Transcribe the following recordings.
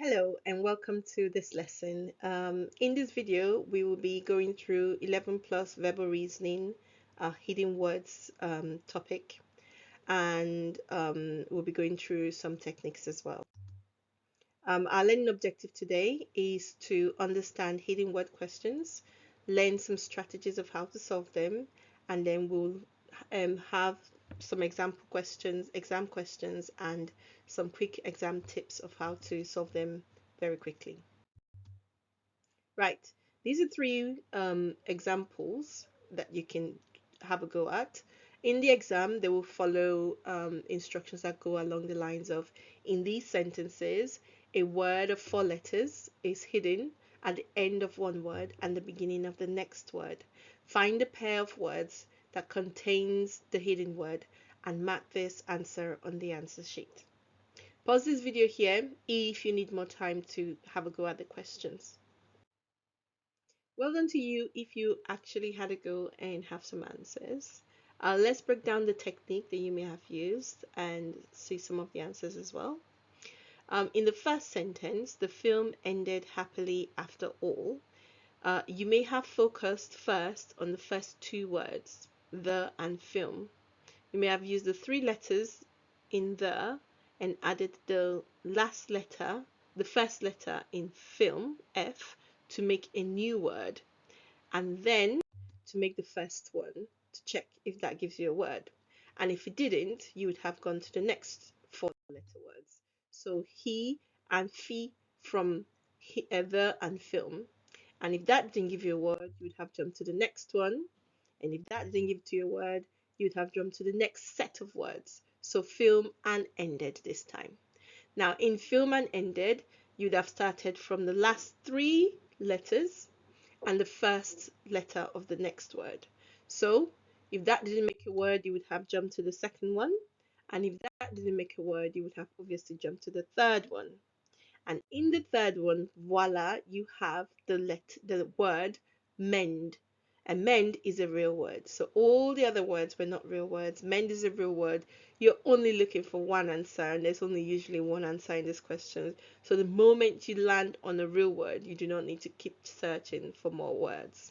Hello and welcome to this lesson. In this video, we will be going through 11 plus verbal reasoning, hidden words topic, and we'll be going through some techniques as well. Our learning objective today is to understand hidden word questions, learn some strategies of how to solve them, and then we'll have some exam questions, and some quick exam tips of how to solve them very quickly. Right, these are three examples that you can have a go at. In the exam, they will follow instructions that go along the lines of, in these sentences, a word of 4 letters is hidden at the end of one word and the beginning of the next word. Find a pair of words that contains the hidden word and mark this answer on the answer sheet. Pause this video here if you need more time to have a go at the questions. Well done to you if you actually had a go and have some answers. Let's break down the technique that you may have used and see some of the answers as well. In the first sentence, the film ended happily after all. You may have focused first on the first two words, the and film. You may have used the 3 letters in the and added the last letter, the first letter in film, F, to make a new word, and then to make the first one to check if that gives you a word. And if it didn't, you would have gone to the next 4 letter words. So he and fi from the and film. And if that didn't give you a word, you would have jumped to the next one. And if that didn't give you a word, you'd have jumped to the next set of words. So film and ended this time. Now in film and ended, you'd have started from the last 3 letters and the first letter of the next word. So if that didn't make a word, you would have jumped to the second one. And if that didn't make a word, you would have obviously jumped to the third one. And in the third one, voila, you have the word mend. And mend is a real word. So all the other words were not real words. Mend is a real word. You're only looking for one answer, and there's only usually one answer in this question. So the moment you land on a real word, you do not need to keep searching for more words.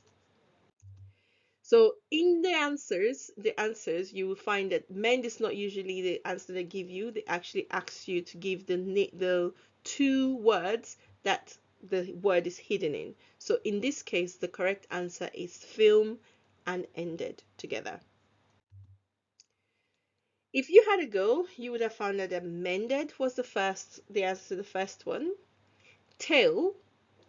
So in the answers, you will find that mend is not usually the answer they give you. They actually ask you to give the 2 words that the word is hidden in. So in this case, the correct answer is film and ended together. If you had a go, you would have found that mended was the answer to the first one. Tail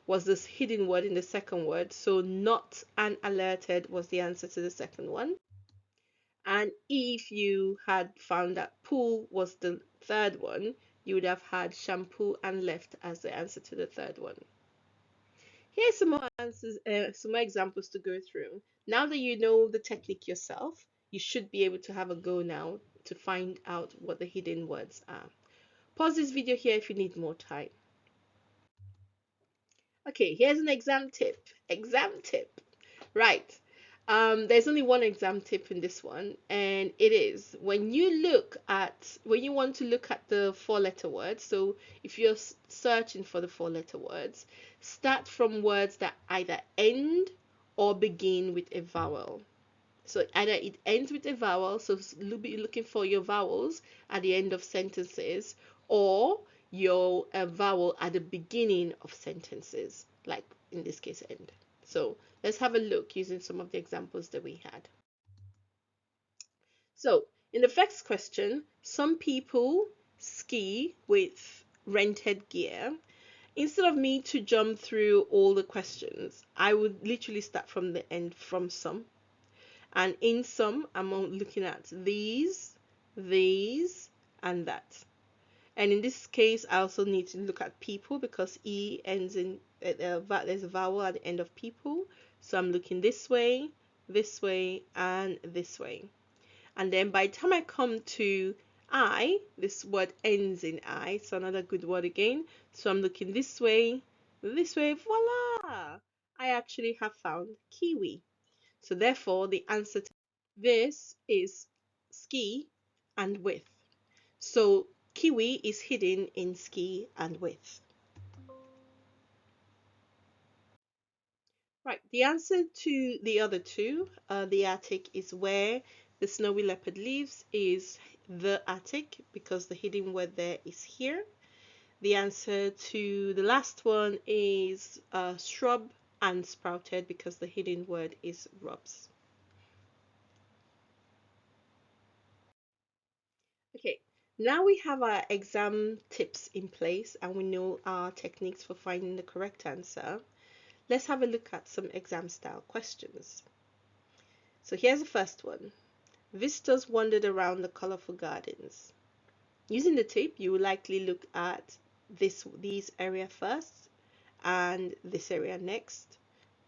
was this hidden word in the second word, so not and alerted was the answer to the second one. And if you had found that pool was the third one, you would have had shampoo and left as the answer to the third one. Here's some more answers, some more examples to go through. Now that you know the technique yourself, you should be able to have a go now to find out what the hidden words are. Pause this video here if you need more time. Okay, here's an exam tip. Exam tip. Right. There's only one exam tip in this one, and it is when you want to look at the 4 letter words. So if you're searching for the 4 letter words, start from words that either end or begin with a vowel. So either it ends with a vowel, so you'll be looking for your vowels at the end of sentences, or your vowel at the beginning of sentences, like in this case, end. So let's have a look using some of the examples that we had. So in the first question, some people ski with rented gear. Instead of me to jump through all the questions, I would literally start from the end, from some. And in some, I'm looking at these, and that. And in this case, I also need to look at people because E ends in, there's a vowel at the end of people. So I'm looking this way, and this way. And then by the time I come to I, this word ends in I, so another good word again. So I'm looking this way, voila! I actually have found kiwi. So therefore, the answer to this is ski and with. So kiwi is hidden in ski and with. Right, the answer to the other two, the attic is where the snowy leopard lives, is the attic because the hidden word there is here. The answer to the last one is shrub and sprouted because the hidden word is rubs. Okay, now we have our exam tips in place and we know our techniques for finding the correct answer. Let's have a look at some exam style questions. So here's the first one. Visitors wandered around the colorful gardens. Using the tip, you will likely look at these area first and this area next.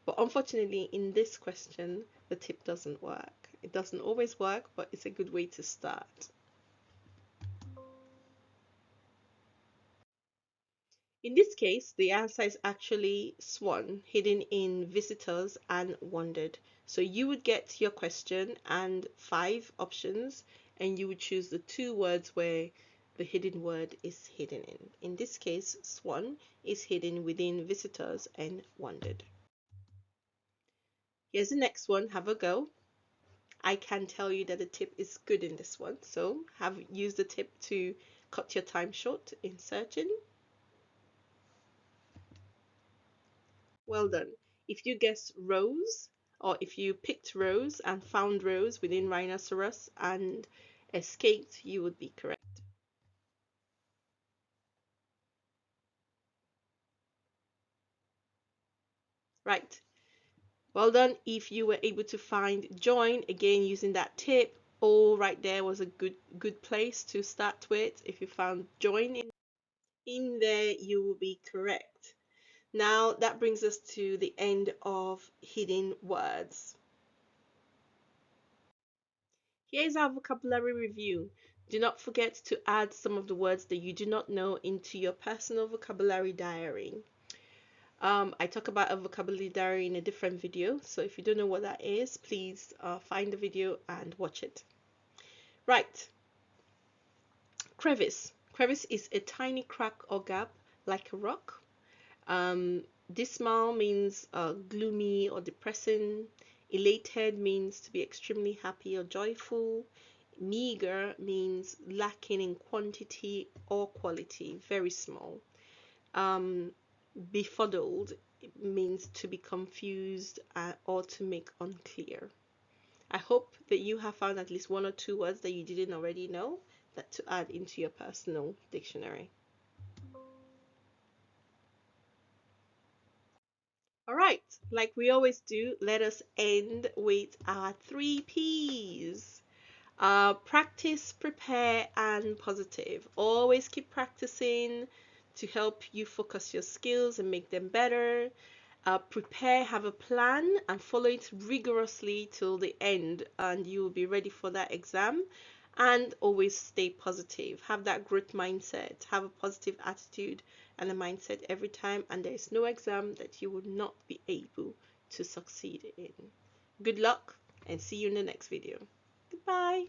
But unfortunately, in this question, the tip doesn't work. It doesn't always work, but it's a good way to start. In this case, the answer is actually swan, hidden in visitors and wandered. So you would get your question and 5 options, and you would choose the 2 words where the hidden word is hidden in. In this case, swan is hidden within visitors and wandered. Here's the next one. Have a go. I can tell you that the tip is good in this one. So have used the tip to cut your time short in searching. Well done. If you guessed rose, or if you picked rose and found rose within rhinoceros and escaped, you would be correct. Right. Well done. If you were able to find join, again using that tip, all right there was a good place to start with. If you found join in there, you will be correct. Now that brings us to the end of hidden words. Here's our vocabulary review. Do not forget to add some of the words that you do not know into your personal vocabulary diary. I talk about a vocabulary diary in a different video, so if you don't know what that is, please find the video and watch it. Right, crevice. Crevice is a tiny crack or gap like a rock. Dismal means gloomy or depressing. Elated means to be extremely happy or joyful. Meager means lacking in quantity or quality, very small. Um, Befuddled means to be confused or to make unclear. I hope that you have found at least 1 or 2 words that you didn't already know that to add into your personal dictionary. All right, like we always do, let us end with our 3 P's. Practice, prepare, and positive. Always keep practicing to help you focus your skills and make them better. Prepare, have a plan, and follow it rigorously till the end, and you will be ready for that exam. And always stay positive. Have that growth mindset. Have a positive attitude and a mindset every time, and there is no exam that you will not be able to succeed in. Good luck, and see you in the next video. Goodbye.